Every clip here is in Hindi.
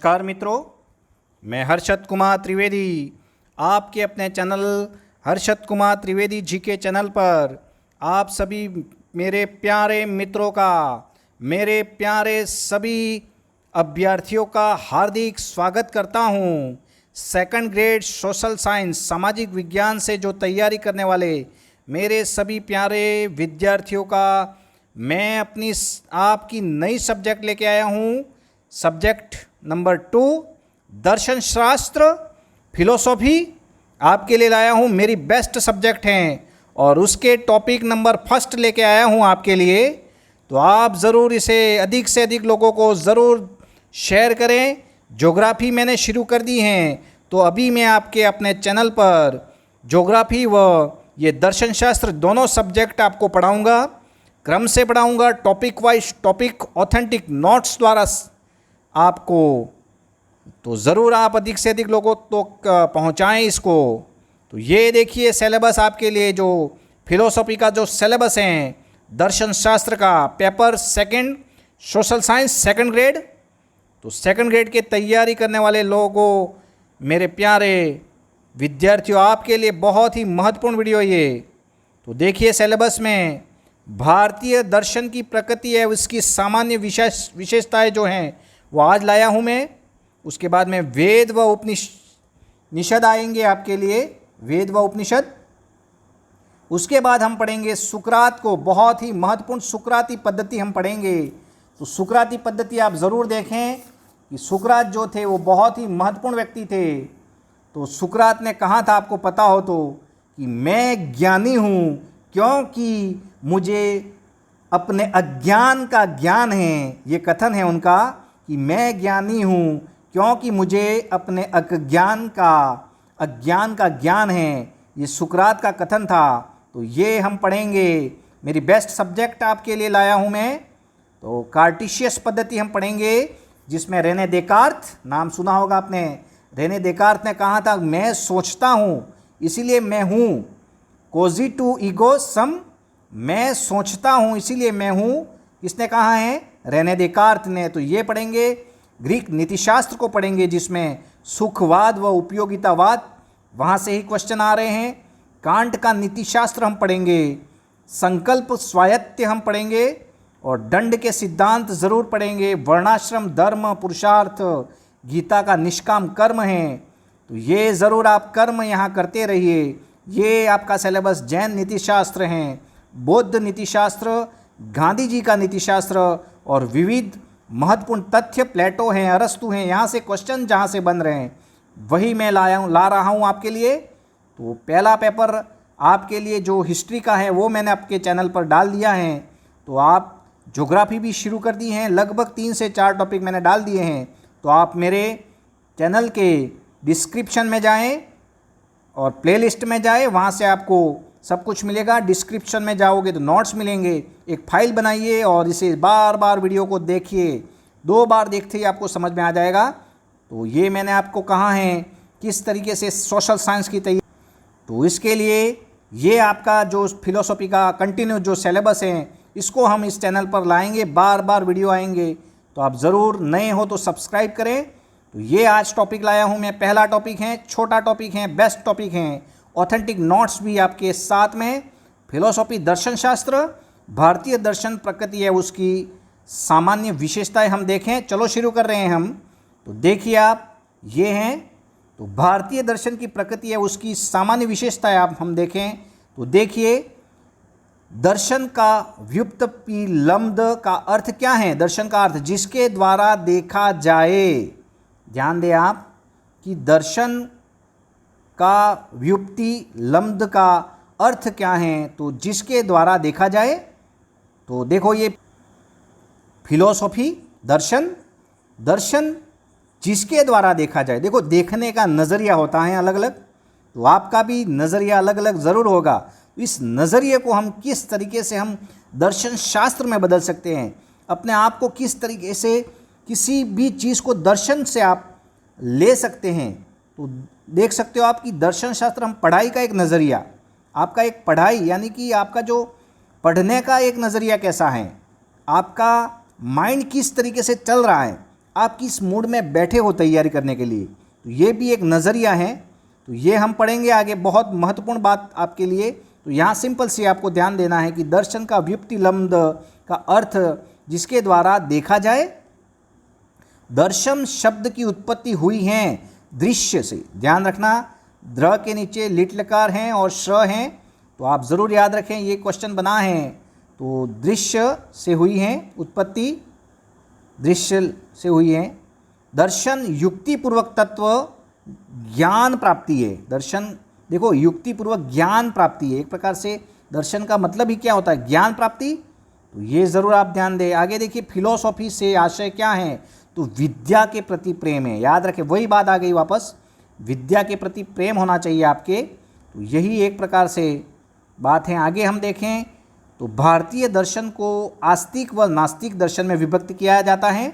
नमस्कार मित्रों, मैं हर्षद कुमार त्रिवेदी आपके अपने चैनल हर्षद कुमार त्रिवेदी जी के चैनल पर आप सभी मेरे प्यारे मित्रों का, मेरे प्यारे सभी अभ्यर्थियों का हार्दिक स्वागत करता हूं। सेकंड ग्रेड सोशल साइंस सामाजिक विज्ञान से जो तैयारी करने वाले मेरे सभी प्यारे विद्यार्थियों का मैं अपनी आपकी नई सब्जेक्ट लेके आया हूं। सब्जेक्ट नंबर 2 दर्शन शास्त्र फिलोसॉफी आपके लिए लाया हूँ। मेरी बेस्ट सब्जेक्ट हैं और उसके टॉपिक नंबर 1 लेके आया हूँ आपके लिए। तो आप ज़रूर इसे अधिक से अधिक लोगों को ज़रूर शेयर करें। ज्योग्राफी मैंने शुरू कर दी हैं, तो अभी मैं आपके अपने चैनल पर ज्योग्राफी व ये दर्शन शास्त्र दोनों सब्जेक्ट आपको पढ़ाऊँगा, क्रम से पढ़ाऊँगा, topic wise topic authentic notes द्वारा आपको। तो ज़रूर आप अधिक से अधिक लोगों तक पहुंचाएं इसको। तो ये देखिए सिलेबस आपके लिए, जो फिलोसॉफी का जो सिलेबस है दर्शन शास्त्र का, paper 2 social science second grade. तो सेकंड ग्रेड के तैयारी करने वाले लोगों, मेरे प्यारे विद्यार्थियों, आपके लिए बहुत ही महत्वपूर्ण वीडियो ये। तो देखिए सिलेबस में भारतीय दर्शन की प्रकृति है, उसकी सामान्य विशेषताएं जो हैं वो आज लाया हूँ मैं। उसके बाद में वेद व उपनिषद आएंगे आपके लिए, वेद व उपनिषद। उसके बाद हम पढ़ेंगे सुकरात को, बहुत ही महत्वपूर्ण सुकराती पद्धति हम पढ़ेंगे। तो सुकराती पद्धति आप ज़रूर देखें कि सुकरात जो थे वो बहुत ही महत्वपूर्ण व्यक्ति थे। तो सुकरात ने कहा था, आपको पता हो तो, कि मैं ज्ञानी हूँ क्योंकि मुझे अपने अज्ञान का ज्ञान है। ये कथन है उनका कि मैं ज्ञानी हूँ क्योंकि मुझे अपने अज्ञान का ज्ञान है। ये सुकरात का कथन था। तो ये हम पढ़ेंगे। मेरी बेस्ट सब्जेक्ट आपके लिए लाया हूँ मैं। तो कार्टेशियस पद्धति हम पढ़ेंगे, जिसमें रेने देकार्त, नाम सुना होगा आपने। रेने देकार्त ने कहा था, मैं सोचता हूँ इसीलिए मैं हूँ। कोजिटू ईगो सम, मैं सोचता हूँ इसीलिए मैं हूँ। किसने कहा है? रेने देकार्त ने। तो ये पढ़ेंगे। ग्रीक नीतिशास्त्र को पढ़ेंगे, जिसमें सुखवाद व उपयोगितावाद, वहाँ से ही क्वेश्चन आ रहे हैं। कांट का नीतिशास्त्र हम पढ़ेंगे। संकल्प स्वायत्त हम पढ़ेंगे और दंड के सिद्धांत ज़रूर पढ़ेंगे। वर्णाश्रम धर्म पुरुषार्थ, गीता का निष्काम कर्म है। तो ये ज़रूर आप कर्म यहाँ करते रहिए। ये आपका सिलेबस जैन नीतिशास्त्र हैं, बौद्ध नीतिशास्त्र, गांधी जी का नीतिशास्त्र और विविध महत्वपूर्ण तथ्य, प्लेटो हैं, अरस्तु हैं। यहाँ से क्वेश्चन जहाँ से बन रहे हैं वही मैं ला रहा हूँ आपके लिए। तो पहला पेपर आपके लिए जो हिस्ट्री का है वो मैंने आपके चैनल पर डाल दिया है। तो आप ज्योग्राफी भी शुरू कर दी हैं, लगभग 3 से 4 टॉपिक मैंने डाल दिए हैं। तो आप मेरे चैनल के डिस्क्रिप्शन में जाएं और प्लेलिस्ट में जाएं, वहाँ से आपको सब कुछ मिलेगा। डिस्क्रिप्शन में जाओगे तो नोट्स मिलेंगे। एक फाइल बनाइए और इसे बार बार वीडियो को देखिए। 2 बार देखते ही आपको समझ में आ जाएगा। तो ये मैंने आपको कहा है किस तरीके से सोशल साइंस की तैयारी। तो इसके लिए ये आपका जो फिलोसॉफी का कंटिन्यू जो सिलेबस है, इसको हम इस चैनल पर लाएंगे, बार बार वीडियो आएंगे। तो आप ज़रूर नए हो तो सब्सक्राइब करें। तो ये आज टॉपिक लाया हूँ मैं। पहला टॉपिक है, छोटा टॉपिक है, बेस्ट टॉपिक है, ऑथेंटिक नोट्स भी आपके साथ में। फिलोसॉफी दर्शन शास्त्र, भारतीय दर्शन प्रकृति है, उसकी सामान्य विशेषताएं हम देखें। चलो शुरू कर रहे हैं हम। तो देखिए आप, ये हैं। तो भारतीय दर्शन की प्रकृति है, उसकी सामान्य विशेषताएं आप हम देखें। तो देखिए, दर्शन का व्युत्पत्ति का अर्थ क्या है? दर्शन का अर्थ जिसके द्वारा देखा जाए। ध्यान दें आप कि दर्शन का व्युत्पत्ति लब्ध का अर्थ क्या है? तो जिसके द्वारा देखा जाए। तो देखो, ये फिलोसॉफी दर्शन जिसके द्वारा देखा जाए। देखो, देखने का नज़रिया होता है अलग अलग, तो आपका भी नज़रिया अलग अलग ज़रूर होगा। इस नज़रिए को हम किस तरीके से हम दर्शन शास्त्र में बदल सकते हैं, अपने आप को किस तरीके से किसी भी चीज़ को दर्शन से आप ले सकते हैं। तो देख सकते हो आप कि दर्शन शास्त्र हम पढ़ाई का एक नज़रिया, आपका एक पढ़ाई यानी कि आपका जो पढ़ने का एक नज़रिया कैसा है, आपका माइंड किस तरीके से चल रहा है, आप किस मूड में बैठे हो तैयारी करने के लिए, तो ये भी एक नज़रिया है। तो ये हम पढ़ेंगे आगे, बहुत महत्वपूर्ण बात आपके लिए। तो यहाँ सिंपल सी आपको ध्यान देना है कि दर्शन का व्युत्पत्ति लब्ध का अर्थ जिसके द्वारा देखा जाए। दर्शन शब्द की उत्पत्ति हुई है दृश्य से, ध्यान रखना, द्र के नीचे लिट लकार हैं और श्र हैं, तो आप ज़रूर याद रखें, ये क्वेश्चन बना है। तो दृश्य से हुई है उत्पत्ति, दृश्य से हुई है। दर्शन युक्तिपूर्वक तत्व ज्ञान प्राप्ति है। दर्शन देखो युक्तिपूर्वक ज्ञान प्राप्ति है, एक प्रकार से दर्शन का मतलब ही क्या होता है, ज्ञान प्राप्ति। तो ये ज़रूर आप ध्यान दें। आगे देखिए, फिलॉसफी से आशय क्या है, तो विद्या के प्रति प्रेम है। याद रखें, वही बात आ गई वापस, विद्या के प्रति प्रेम होना चाहिए आपके। तो यही एक प्रकार से बात है। आगे हम देखें तो भारतीय दर्शन को आस्तिक व नास्तिक दर्शन में विभक्त किया जाता है।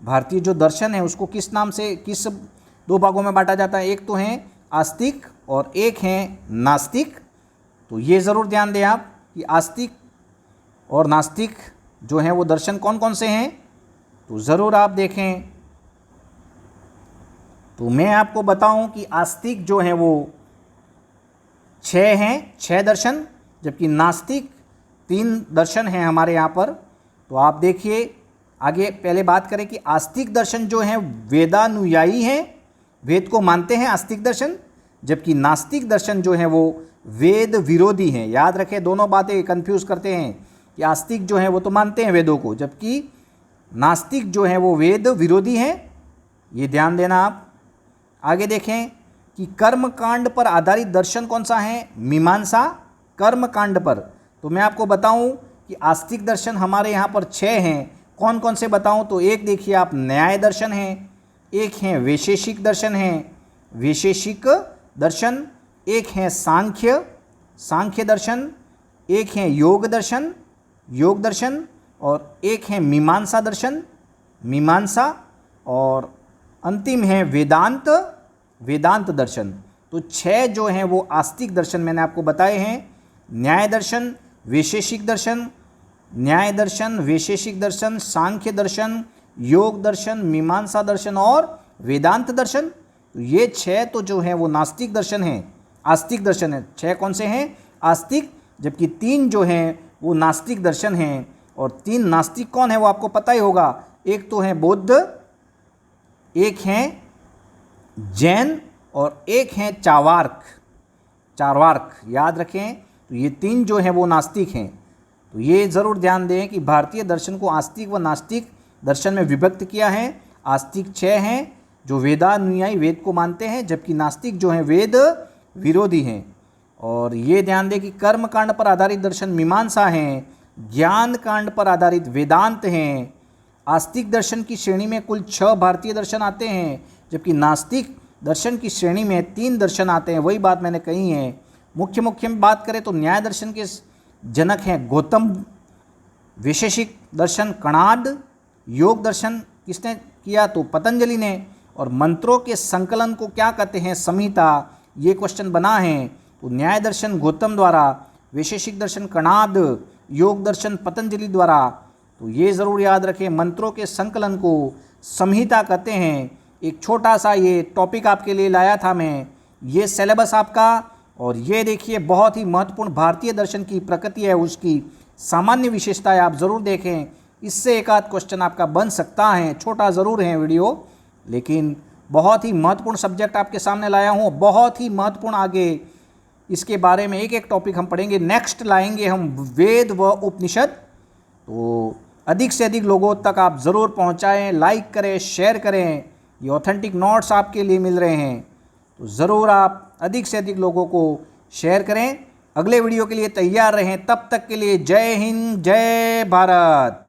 भारतीय जो दर्शन है उसको किस नाम से, किस दो भागों में बांटा जाता है, एक तो है आस्तिक और एक है नास्तिक। तो ये ज़रूर ध्यान दें आप कि आस्तिक और नास्तिक जो हैं वो दर्शन कौन कौन से हैं, तो ज़रूर आप देखें। तो मैं आपको बताऊं कि आस्तिक जो हैं वो 6 हैं, 6 दर्शन, जबकि नास्तिक 3 दर्शन हैं हमारे यहाँ पर। तो आप देखिए आगे, पहले बात करें कि आस्तिक दर्शन जो हैं वेदानुयायी हैं, वेद को मानते हैं आस्तिक दर्शन, जबकि नास्तिक दर्शन जो हैं वो वेद विरोधी हैं। याद रखें, दोनों बातें कंफ्यूज करते हैं कि आस्तिक जो हैं वो तो मानते हैं वेदों को, जबकि नास्तिक जो हैं वो वेद विरोधी हैं, ये ध्यान देना आप। आगे देखें कि कर्म कांड पर आधारित दर्शन कौन सा है, मीमांसा। कर्म कांड पर, तो मैं आपको बताऊं कि आस्तिक दर्शन हमारे यहाँ पर 6 हैं। कौन कौन से बताऊं, तो एक देखिए आप, न्याय दर्शन है, एक है वैशेषिक दर्शन है, वैशेषिक दर्शन, एक है सांख्य दर्शन, एक है योग दर्शन, और एक है मीमांसा दर्शन, मीमांसा, और अंतिम है वेदांत दर्शन। तो 6 जो हैं वो आस्तिक दर्शन मैंने आपको बताए हैं, न्याय दर्शन, वैशेषिक दर्शन, न्याय दर्शन, वैशेषिक दर्शन, सांख्य दर्शन, योग दर्शन, मीमांसा दर्शन और वेदांत दर्शन। तो ये 6 तो जो हैं वो नास्तिक दर्शन हैं, आस्तिक दर्शन है। 6 कौन से हैं, आस्तिक, जबकि 3 जो हैं वो नास्तिक दर्शन हैं। और 3 नास्तिक कौन है वो आपको पता ही होगा, एक तो है बौद्ध, एक है जैन और एक है चार्वाक। याद रखें, तो ये 3 जो हैं वो नास्तिक हैं। तो ये ज़रूर ध्यान दें कि भारतीय दर्शन को आस्तिक व नास्तिक दर्शन में विभक्त किया है। आस्तिक 6 हैं जो वेदानुयायी, वेद को मानते हैं, जबकि नास्तिक जो हैं वेद विरोधी हैं। और ये ध्यान दें कि कर्म कांड पर आधारित दर्शन मीमांसा हैं, ज्ञान कांड पर आधारित वेदांत हैं। आस्तिक दर्शन की श्रेणी में कुल 6 भारतीय दर्शन आते हैं, जबकि नास्तिक दर्शन की श्रेणी में 3 दर्शन आते हैं। वही बात मैंने कही है। मुख्य में बात करें तो न्याय दर्शन के जनक हैं गौतम, वैशेषिक दर्शन कणाद, योग दर्शन किसने किया, तो पतंजलि ने, और मंत्रों के संकलन को क्या कहते हैं, संहिता। ये क्वेश्चन बना है। तो न्याय दर्शन गौतम द्वारा, वैशेषिक दर्शन कणाद, योग दर्शन पतंजलि द्वारा। तो ये ज़रूर याद रखें, मंत्रों के संकलन को संहिता कहते हैं। एक छोटा सा ये टॉपिक आपके लिए लाया था मैं, ये सिलेबस आपका। और ये देखिए, बहुत ही महत्वपूर्ण भारतीय दर्शन की प्रकृति है, उसकी सामान्य विशेषताएं आप ज़रूर देखें। इससे एक आध क्वेश्चन आपका बन सकता है, छोटा ज़रूर है वीडियो, लेकिन बहुत ही महत्वपूर्ण सब्जेक्ट आपके सामने लाया हूँ, बहुत ही महत्वपूर्ण। आगे इसके बारे में एक एक टॉपिक हम पढ़ेंगे। नेक्स्ट लाएंगे हम वेद व उपनिषद। तो अधिक से अधिक लोगों तक आप ज़रूर पहुँचाएँ, लाइक करें, शेयर करें। ये ऑथेंटिक नोट्स आपके लिए मिल रहे हैं, तो ज़रूर आप अधिक से अधिक लोगों को शेयर करें। अगले वीडियो के लिए तैयार रहें, तब तक के लिए जय हिंद, जय भारत।